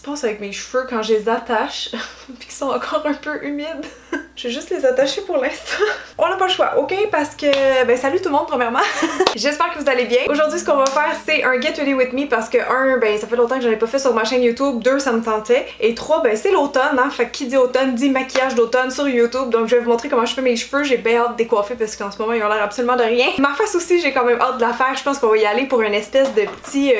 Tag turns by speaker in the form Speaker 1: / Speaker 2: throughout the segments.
Speaker 1: passe avec mes cheveux quand je les attache puis qu'ils sont encore un peu humides. Je vais juste les attacher pour l'instant. On n'a pas le choix, ok? Parce que, ben salut tout le monde premièrement. J'espère que vous allez bien. Aujourd'hui, ce qu'on va faire, c'est un Get Ready With Me parce que 1, ben ça fait longtemps que j'en ai pas fait sur ma chaîne YouTube. 2, ça me tentait. Et 3, ben c'est l'automne, hein? Fait que qui dit automne dit maquillage d'automne sur YouTube. Donc je vais vous montrer comment je fais mes cheveux. J'ai bien hâte de décoiffer parce qu'en ce moment, ils ont l'air absolument de rien. Ma face aussi, j'ai quand même hâte de la faire. Je pense qu'on va y aller pour une espèce de petit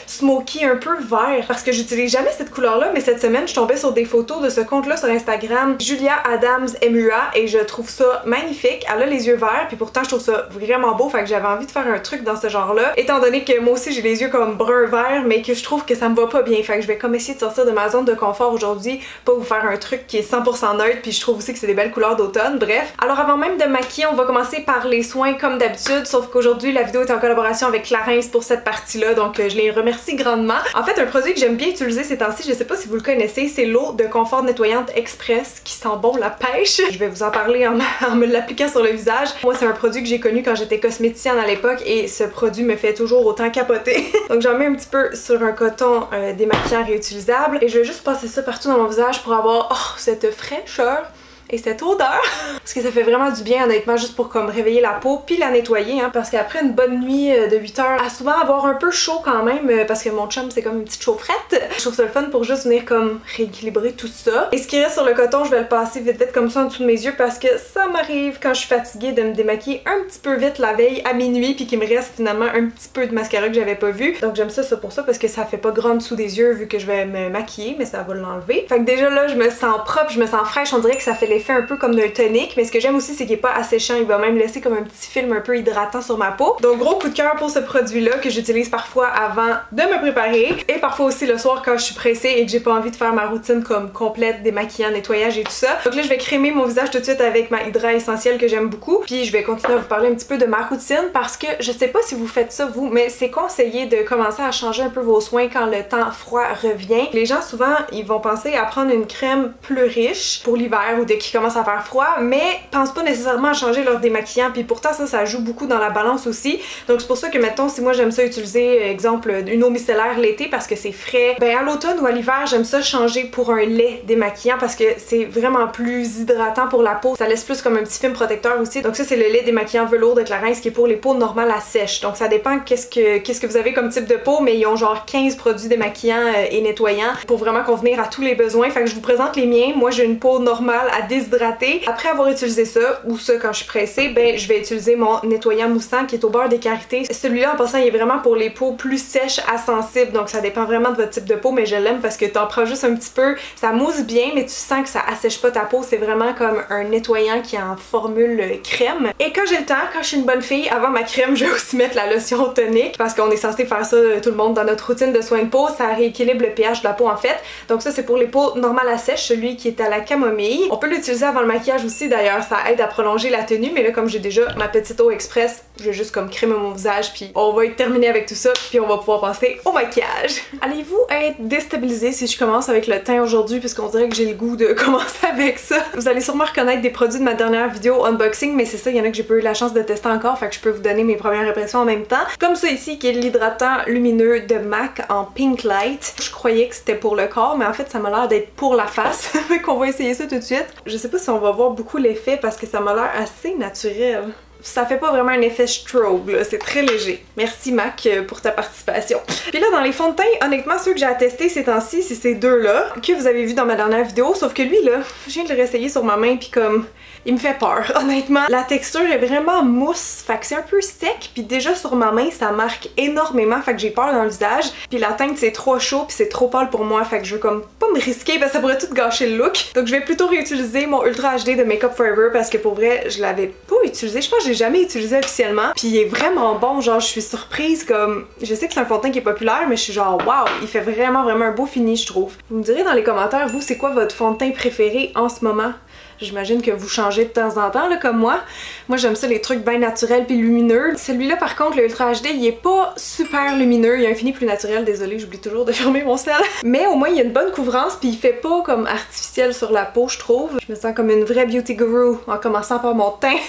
Speaker 1: smoky un peu vert. Parce que j'utilise jamais cette couleur-là, mais cette semaine, je tombais sur des photos de ce compte-là sur Instagram. Julia Adams MUA, et je trouve ça magnifique. Elle a les yeux verts, puis pourtant je trouve ça vraiment beau, fait que j'avais envie de faire un truc dans ce genre-là. Étant donné que moi aussi j'ai les yeux comme brun-vert, mais que je trouve que ça me va pas bien, fait que je vais comme essayer de sortir de ma zone de confort aujourd'hui, pas vous faire un truc qui est 100% neutre, puis je trouve aussi que c'est des belles couleurs d'automne, bref. Alors avant même de maquiller, on va commencer par les soins comme d'habitude, sauf qu'aujourd'hui la vidéo est en collaboration avec Clarins pour cette partie-là, donc je les remercie grandement. En fait, un produit que j'aime bien utiliser ces temps-ci, je sais pas si vous le connaissez, c'est l'eau de confort nettoyante express qui sent bon la pêche. Je vais vous en parler en me l'appliquant sur le visage. Moi, c'est un produit que j'ai connu quand j'étais cosméticienne à l'époque et ce produit me fait toujours autant capoter. Donc j'en mets un petit peu sur un coton démaquillant réutilisable et je vais juste passer ça partout dans mon visage pour avoir cette fraîcheur et cette odeur. Parce que ça fait vraiment du bien honnêtement, juste pour comme réveiller la peau puis la nettoyer, hein, parce qu'après une bonne nuit de 8 heures, à souvent avoir un peu chaud quand même, parce que mon chum c'est comme une petite chaufferette. Je trouve ça le fun pour juste venir comme rééquilibrer tout ça. Et ce qui reste sur le coton, je vais le passer vite vite comme ça en dessous de mes yeux parce que ça m'arrive quand je suis fatiguée de me démaquiller un petit peu vite la veille à minuit puis qu'il me reste finalement un petit peu de mascara que j'avais pas vu. Donc j'aime ça pour ça parce que ça fait pas grand dessous des yeux vu que je vais me maquiller, mais ça va l'enlever. Fait que déjà là, je me sens propre, je me sens fraîche, on dirait que ça fait l'effet un peu comme d'un tonique, mais ce que j'aime aussi c'est qu'il est pas asséchant, il va même laisser comme un petit film un peu hydratant sur ma peau. Donc gros coup de cœur pour ce produit là que j'utilise parfois avant de me préparer et parfois aussi le soir quand je suis pressée et que j'ai pas envie de faire ma routine comme complète, démaquillant, nettoyage et tout ça. Donc là je vais crémer mon visage tout de suite avec ma Hydra Essentielle que j'aime beaucoup, puis je vais continuer à vous parler un petit peu de ma routine parce que je sais pas si vous faites ça vous, mais c'est conseillé de commencer à changer un peu vos soins quand le temps froid revient. Les gens souvent ils vont penser à prendre une crème plus riche pour l'hiver ou dès qu'il commence à faire froid, mais pensent pas nécessairement à changer leur démaquillant, puis pourtant ça joue beaucoup dans la balance aussi. Donc c'est pour ça que mettons si moi j'aime ça utiliser exemple une eau micellaire l'été parce que c'est frais, ben à l'automne ou à l'hiver j'aime ça changer pour un lait démaquillant parce que c'est vraiment plus hydratant pour la peau, ça laisse plus comme un petit film protecteur aussi. Donc ça c'est le lait démaquillant velours de Clarins qui est pour les peaux normales à sèche. Donc ça dépend qu'est-ce que vous avez comme type de peau, mais ils ont genre 15 produits démaquillants et nettoyants pour vraiment convenir à tous les besoins. Fait que je vous présente les miens. Moi j'ai une peau normale à déshydrater. Après avoir utilisé ça, ou ça quand je suis pressée, ben je vais utiliser mon nettoyant moussant qui est au beurre des karités. Celui-là en passant il est vraiment pour les peaux plus sèches à sensibles, donc ça dépend vraiment de votre type de peau, mais je l'aime parce que t'en prends juste un petit peu, ça mousse bien mais tu sens que ça assèche pas ta peau, c'est vraiment comme un nettoyant qui est en formule crème. Et quand j'ai le temps, quand je suis une bonne fille, avant ma crème je vais aussi mettre la lotion tonique parce qu'on est censé faire ça tout le monde dans notre routine de soins de peau, ça rééquilibre le pH de la peau en fait. Donc ça c'est pour les peaux normales à sèche, celui qui est à la camomille. On peut l'utiliser avant le maquillage aussi d'ailleurs, ça aide à prolonger la tenue, mais là comme j'ai déjà ma petite eau express, je vais juste comme crémer mon visage puis on va être terminé avec tout ça puis on va pouvoir passer au maquillage. Allez-vous être déstabilisé si je commence avec le teint aujourd'hui puisqu'on dirait que j'ai le goût de commencer avec ça? Vous allez sûrement reconnaître des produits de ma dernière vidéo unboxing, mais c'est ça, il y en a que j'ai pas eu la chance de tester encore, fait que je peux vous donner mes premières impressions en même temps. Comme ça ici qui est l'hydratant lumineux de MAC en Pink Light. Je croyais que c'était pour le corps, mais en fait ça m'a l'air d'être pour la face. Fait qu'on va essayer ça tout de suite. Je sais pas si on va voir beaucoup l'effet parce que ça m'a l'air assez naturel. Ça fait pas vraiment un effet strobe, c'est très léger. Merci Mac pour ta participation. Puis là dans les fonds de teint, honnêtement ceux que j'ai à tester ces temps-ci, c'est ces deux-là que vous avez vu dans ma dernière vidéo, sauf que lui là, je viens de le réessayer sur ma main puis comme il me fait peur, honnêtement. La texture est vraiment mousse, fait que c'est un peu sec, puis déjà sur ma main ça marque énormément, fait que j'ai peur dans le visage. Puis la teinte c'est trop chaud puis c'est trop pâle pour moi, fait que je veux comme pas me risquer parce que ça pourrait tout gâcher le look. Donc je vais plutôt réutiliser mon Ultra HD de Make Up Forever parce que pour vrai je l'avais pas utilisé, je pense que j'ai jamais utilisé officiellement. Puis il est vraiment bon, genre je suis surprise, comme je sais que c'est un fond de teint qui est populaire mais je suis genre waouh, il fait vraiment un beau fini je trouve. Vous me direz dans les commentaires vous c'est quoi votre fond de teint préféré en ce moment? J'imagine que vous changez de temps en temps là, comme moi. Moi j'aime ça les trucs bien naturels puis lumineux. Celui-là par contre le Ultra HD il est pas super lumineux, il y a un fini plus naturel, désolée j'oublie toujours de fermer mon sel. Mais au moins il y a une bonne couvrance puis il fait pas comme artificiel sur la peau je trouve. Je me sens comme une vraie beauty guru en commençant par mon teint.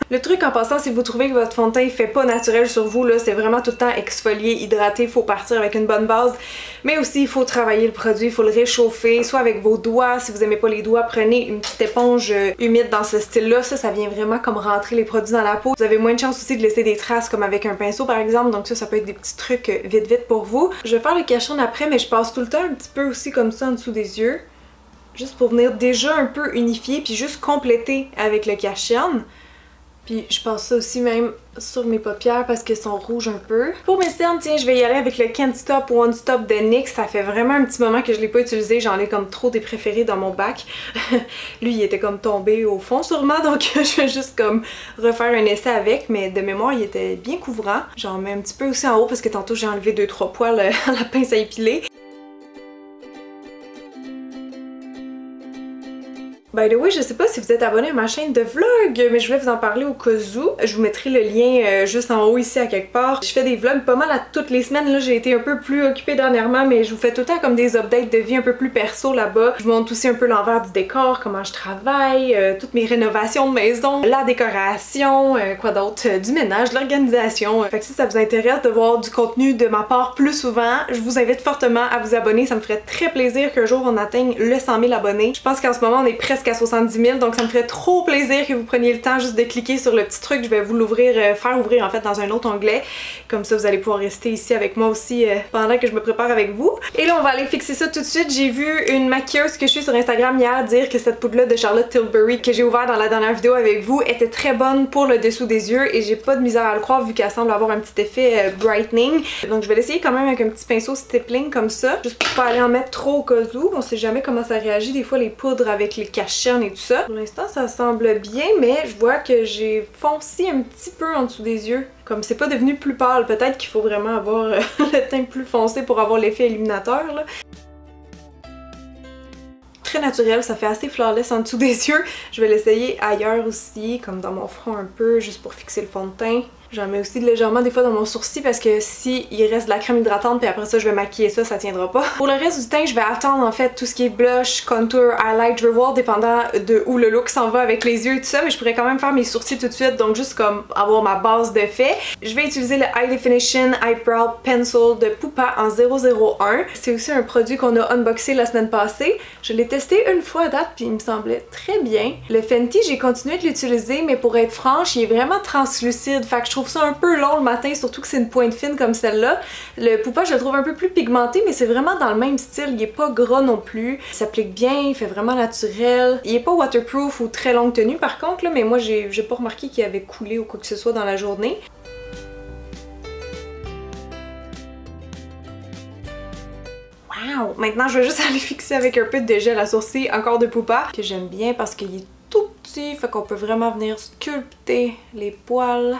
Speaker 1: Le truc en passant, si vous trouvez que votre fond de teint fait pas naturel sur vous, là, c'est vraiment tout le temps exfolier, hydrater, faut partir avec une bonne base. Mais aussi, il faut travailler le produit, il faut le réchauffer, soit avec vos doigts. Si vous aimez pas les doigts, prenez une petite éponge humide dans ce style-là. Ça vient vraiment comme rentrer les produits dans la peau. Vous avez moins de chance aussi de laisser des traces comme avec un pinceau par exemple, donc ça peut être des petits trucs vite pour vous. Je vais faire le cache-cerne après, mais je passe tout le temps un petit peu aussi comme ça en dessous des yeux. Juste pour venir déjà un peu unifier, puis juste compléter avec le cache-cerne. Puis je passe ça aussi même sur mes paupières parce qu'elles sont rouges un peu. Pour mes cernes, tiens, je vais y aller avec le Can't Stop One Stop de NYX. Ça fait vraiment un petit moment que je l'ai pas utilisé. J'en ai comme trop des préférés dans mon bac. Lui, il était comme tombé au fond sûrement, donc je vais juste comme refaire un essai avec. Mais de mémoire, il était bien couvrant. J'en mets un petit peu aussi en haut parce que tantôt j'ai enlevé 2-3 poils à la pince à épiler. By the way, je sais pas si vous êtes abonné à ma chaîne de vlog, mais je voulais vous en parler au cas où. Je vous mettrai le lien juste en haut ici à quelque part. Je fais des vlogs pas mal à toutes les semaines. Là, j'ai été un peu plus occupée dernièrement, mais je vous fais tout le temps comme des updates de vie un peu plus perso là-bas. Je vous montre aussi un peu l'envers du décor, comment je travaille, toutes mes rénovations de maison, la décoration, quoi d'autre, du ménage, de l'organisation. Fait que si ça vous intéresse de voir du contenu de ma part plus souvent, je vous invite fortement à vous abonner. Ça me ferait très plaisir qu'un jour on atteigne le 100 000 abonnés. Je pense qu'en ce moment on est presque à 70 000, donc ça me ferait trop plaisir que vous preniez le temps juste de cliquer sur le petit truc. Je vais vous l'ouvrir, faire ouvrir en fait dans un autre onglet. Comme ça vous allez pouvoir rester ici avec moi aussi pendant que je me prépare avec vous. Et là on va aller fixer ça tout de suite. J'ai vu une maquilleuse que je suis sur Instagram hier dire que cette poudre là de Charlotte Tilbury que j'ai ouvert dans la dernière vidéo avec vous était très bonne pour le dessous des yeux et j'ai pas de misère à le croire vu qu'elle semble avoir un petit effet brightening. Donc je vais l'essayer quand même avec un petit pinceau stippling comme ça, juste pour pas aller en mettre trop au cas où. On sait jamais comment ça réagit des fois les poudres avec les cache-cernes et tout ça. Pour l'instant ça semble bien, mais je vois que j'ai foncé un petit peu en dessous des yeux. Comme c'est pas devenu plus pâle, peut-être qu'il faut vraiment avoir le teint plus foncé pour avoir l'effet illuminateur là. Très naturel, ça fait assez flawless en dessous des yeux. Je vais l'essayer ailleurs aussi, comme dans mon front un peu, juste pour fixer le fond de teint. J'en mets aussi légèrement des fois dans mon sourcil parce que si il reste de la crème hydratante puis après ça je vais maquiller ça, ça tiendra pas. Pour le reste du teint, je vais attendre en fait tout ce qui est blush, contour, highlight. Je vais voir dépendant de où le look s'en va avec les yeux et tout ça, mais je pourrais quand même faire mes sourcils tout de suite, donc juste comme avoir ma base de fait. Je vais utiliser le High Definition Eyebrow Pencil de Pupa en 001. C'est aussi un produit qu'on a unboxé la semaine passée. Je l'ai testé une fois à date puis il me semblait très bien. Le Fenty, j'ai continué de l'utiliser, mais pour être franche, il est vraiment translucide, fait que je trouve ça un peu long le matin, surtout que c'est une pointe fine comme celle-là. Le Pupa, je le trouve un peu plus pigmenté, mais c'est vraiment dans le même style. Il est pas gras non plus. Il s'applique bien, il fait vraiment naturel. Il est pas waterproof ou très longue tenue par contre, là, mais moi j'ai pas remarqué qu'il avait coulé ou quoi que ce soit dans la journée. Wow! Maintenant, je vais juste aller fixer avec un peu de gel à sourcils, encore de Pupa, que j'aime bien parce qu'il est tout petit, fait qu'on peut vraiment venir sculpter les poils.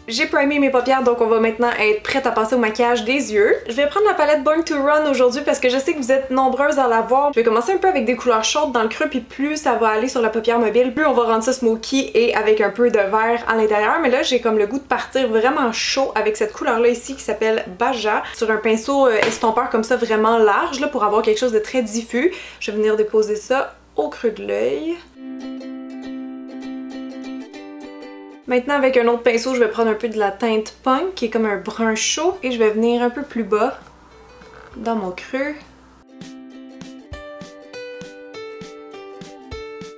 Speaker 1: J'ai primé mes paupières, donc on va maintenant être prête à passer au maquillage des yeux. Je vais prendre la palette Born to Run aujourd'hui parce que je sais que vous êtes nombreuses à l'avoir. Je vais commencer un peu avec des couleurs chaudes dans le creux, puis plus ça va aller sur la paupière mobile, plus on va rendre ça smoky et avec un peu de vert à l'intérieur. Mais là, j'ai comme le goût de partir vraiment chaud avec cette couleur-là ici qui s'appelle Baja, sur un pinceau estompeur comme ça vraiment large là, pour avoir quelque chose de très diffus. Je vais venir déposer ça au creux de l'œil. Maintenant avec un autre pinceau, je vais prendre un peu de la teinte Punk qui est comme un brun chaud et je vais venir un peu plus bas dans mon creux.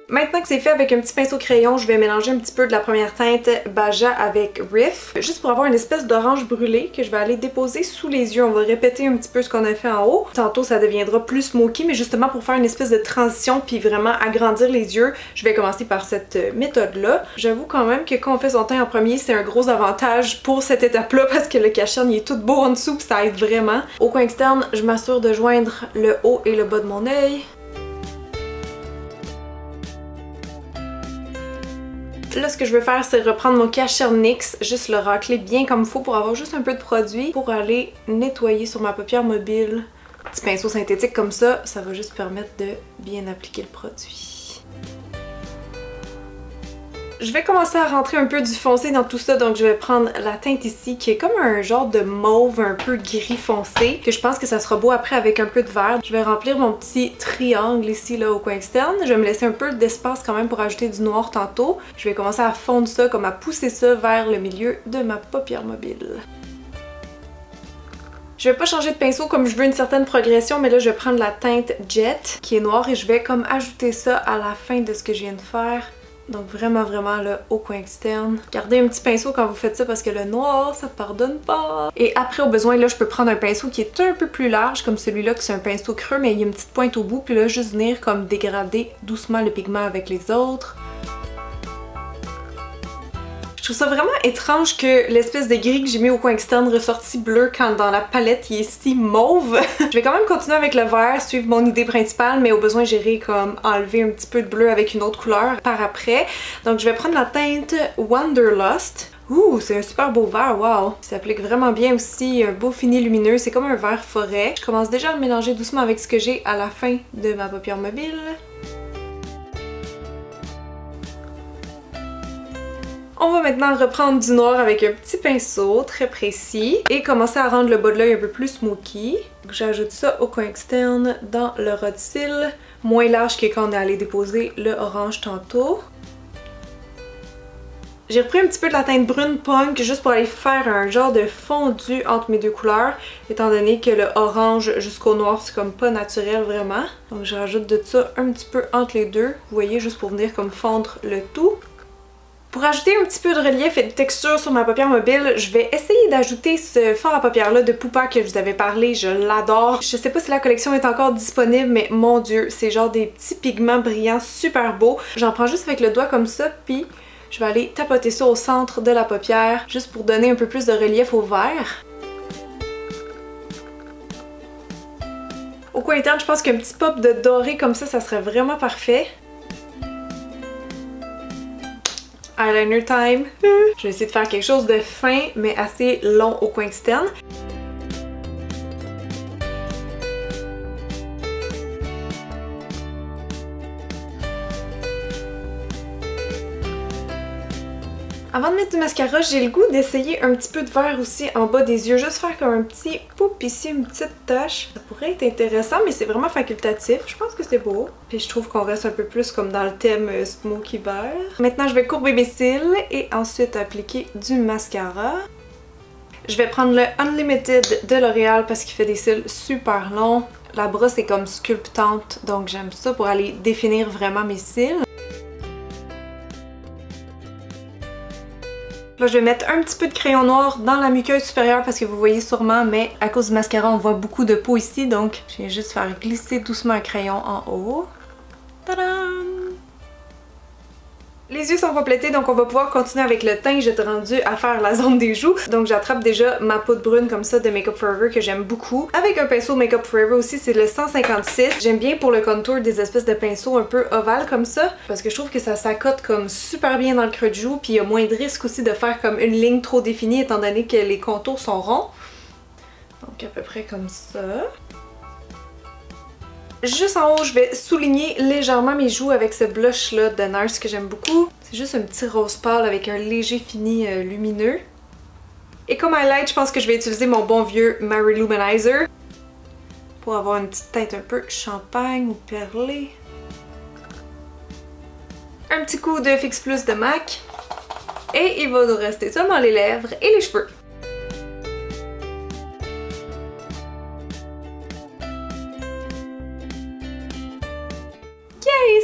Speaker 1: Maintenant que c'est fait, avec un petit pinceau crayon, je vais mélanger un petit peu de la première teinte Baja avec Riff, juste pour avoir une espèce d'orange brûlé que je vais aller déposer sous les yeux. On va répéter un petit peu ce qu'on a fait en haut. Tantôt ça deviendra plus smoky, mais justement pour faire une espèce de transition puis vraiment agrandir les yeux, je vais commencer par cette méthode-là. J'avoue quand même que quand on fait son teint en premier, c'est un gros avantage pour cette étape-là parce que le cache-cerne il est tout beau en dessous puis ça aide vraiment. Au coin externe, je m'assure de joindre le haut et le bas de mon œil. Là, ce que je veux faire, c'est reprendre mon cache-cerne NYX, juste le racler bien comme il faut pour avoir juste un peu de produit pour aller nettoyer sur ma paupière mobile. Petit pinceau synthétique comme ça, ça va juste permettre de bien appliquer le produit. Je vais commencer à rentrer un peu du foncé dans tout ça, donc je vais prendre la teinte ici qui est comme un genre de mauve un peu gris foncé, que je pense que ça sera beau après avec un peu de vert. Je vais remplir mon petit triangle ici là au coin externe. Je vais me laisser un peu d'espace quand même pour ajouter du noir tantôt. Je vais commencer à fondre ça, comme à pousser ça vers le milieu de ma paupière mobile. Je vais pas changer de pinceau comme je veux une certaine progression, mais là je vais prendre la teinte Jet qui est noire et je vais comme ajouter ça à la fin de ce que je viens de faire. Donc vraiment là au coin externe. Gardez un petit pinceau quand vous faites ça parce que le noir ça pardonne pas. Et après au besoin là je peux prendre un pinceau qui est un peu plus large comme celui-là, que c'est un pinceau creux mais il y a une petite pointe au bout, puis là juste venir comme dégrader doucement le pigment avec les autres. Je trouve ça vraiment étrange que l'espèce de gris que j'ai mis au coin externe ressorti bleu quand dans la palette il est si mauve. Je vais quand même continuer avec le vert, suivre mon idée principale, mais au besoin j'irai comme enlever un petit peu de bleu avec une autre couleur par après. Donc je vais prendre la teinte Wanderlust. Ouh, c'est un super beau vert, wow! Ça s'applique vraiment bien aussi, un beau fini lumineux, c'est comme un vert forêt. Je commence déjà à le mélanger doucement avec ce que j'ai à la fin de ma paupière mobile. On va maintenant reprendre du noir avec un petit pinceau très précis et commencer à rendre le bas de l'œil un peu plus smoky. J'ajoute ça au coin externe dans le ras de cils, moins large que quand on est allé déposer le orange tantôt. J'ai repris un petit peu de la teinte brune punk juste pour aller faire un genre de fondu entre mes deux couleurs, étant donné que le orange jusqu'au noir c'est comme pas naturel vraiment. Donc je rajoute de ça un petit peu entre les deux, vous voyez, juste pour venir comme fondre le tout. Pour ajouter un petit peu de relief et de texture sur ma paupière mobile, je vais essayer d'ajouter ce fard à paupières là de Pupa que je vous avais parlé, je l'adore. Je sais pas si la collection est encore disponible, mais mon dieu, c'est genre des petits pigments brillants super beaux. J'en prends juste avec le doigt comme ça, puis je vais aller tapoter ça au centre de la paupière, juste pour donner un peu plus de relief au vert. Au coin interne, je pense qu'un petit pop de doré comme ça serait vraiment parfait. Eyeliner time. Je vais essayer de faire quelque chose de fin mais assez long au coin externe. Avant de mettre du mascara, j'ai le goût d'essayer un petit peu de vert aussi en bas des yeux, juste faire comme un petit poup ici, une petite tache. Ça pourrait être intéressant, mais c'est vraiment facultatif. Je pense que c'est beau. Puis je trouve qu'on reste un peu plus comme dans le thème smoky vert. Maintenant, je vais courber mes cils et ensuite appliquer du mascara. Je vais prendre le Unlimited de L'Oréal parce qu'il fait des cils super longs. La brosse est comme sculptante, donc j'aime ça pour aller définir vraiment mes cils. Là, je vais mettre un petit peu de crayon noir dans la muqueuse supérieure parce que vous voyez sûrement, mais à cause du mascara, on voit beaucoup de peau ici, donc je viens juste faire glisser doucement un crayon en haut. Tadam! Les yeux sont complétés, donc on va pouvoir continuer avec le teint. J'étais rendue à faire la zone des joues, donc j'attrape déjà ma poudre brune comme ça de Makeup Forever que j'aime beaucoup. Avec un pinceau Makeup Forever aussi, c'est le 156. J'aime bien pour le contour des espèces de pinceaux un peu ovales comme ça, parce que je trouve que ça s'accote comme super bien dans le creux de joue, puis il y a moins de risque aussi de faire comme une ligne trop définie étant donné que les contours sont ronds. Donc à peu près comme ça. Juste en haut, je vais souligner légèrement mes joues avec ce blush là de NARS que j'aime beaucoup. C'est juste un petit rose pâle avec un léger fini lumineux. Et comme highlight, je pense que je vais utiliser mon bon vieux Mary Luminizer pour avoir une petite teinte un peu champagne ou perlée. Un petit coup de Fix Plus de MAC. Et il va nous rester seulement les lèvres et les cheveux.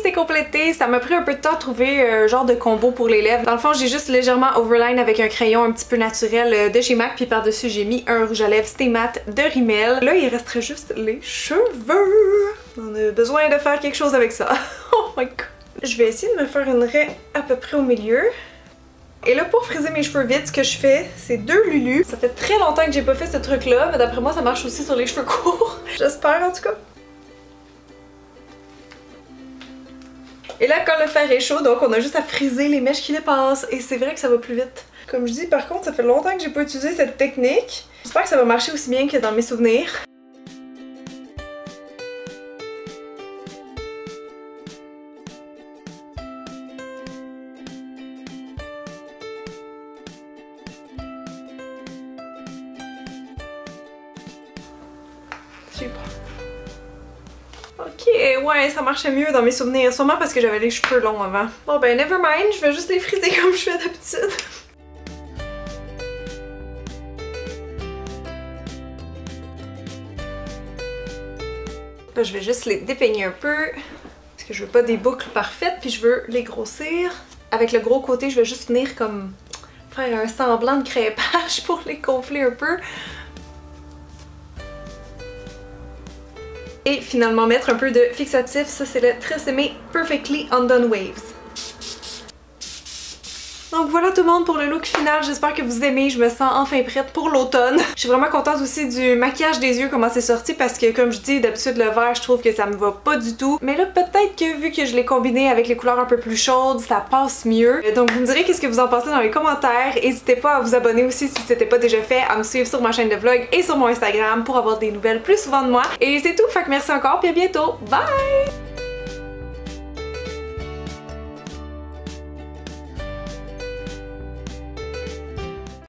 Speaker 1: C'est complété, ça m'a pris un peu de temps à trouver un genre de combo pour les lèvres. Dans le fond, j'ai juste légèrement overline avec un crayon un petit peu naturel de chez MAC, puis par-dessus j'ai mis un rouge à lèvres Stay Matte de Rimmel. Là, il resterait juste les cheveux. On a besoin de faire quelque chose avec ça. Oh my god. Je vais essayer de me faire une raie à peu près au milieu. Et là, pour friser mes cheveux vite, ce que je fais, c'est 2 Lulu. Ça fait très longtemps que j'ai pas fait ce truc-là, mais d'après moi, ça marche aussi sur les cheveux courts. J'espère en tout cas. Et là, quand le fer est chaud, donc on a juste à friser les mèches qui dépassent. Et c'est vrai que ça va plus vite. Comme je dis, par contre, ça fait longtemps que j'ai pas utilisé cette technique. J'espère que ça va marcher aussi bien que dans mes souvenirs. j'ai eu peur. Ok, ouais, ça marchait mieux dans mes souvenirs. Sûrement parce que j'avais les cheveux longs avant. Bon ben, never mind, je vais juste les friser comme je fais d'habitude. Là, je vais juste les dépeigner un peu. Parce que je veux pas des boucles parfaites, puis je veux les grossir. Avec le gros côté, je vais juste venir comme faire un semblant de crépage pour les gonfler un peu. Et finalement mettre un peu de fixatif, ça c'est le Tresemme Perfectly Undone Waves. Donc voilà tout le monde pour le look final, j'espère que vous aimez, je me sens enfin prête pour l'automne. Je suis vraiment contente aussi du maquillage des yeux, comment c'est sorti, parce que comme je dis, d'habitude le vert, je trouve que ça me va pas du tout. Mais là peut-être que vu que je l'ai combiné avec les couleurs un peu plus chaudes, ça passe mieux. Donc vous me direz qu'est-ce que vous en pensez dans les commentaires. N'hésitez pas à vous abonner aussi si c'était pas déjà fait, à me suivre sur ma chaîne de vlog et sur mon Instagram pour avoir des nouvelles plus souvent de moi. Et c'est tout, fait que merci encore, puis à bientôt, bye!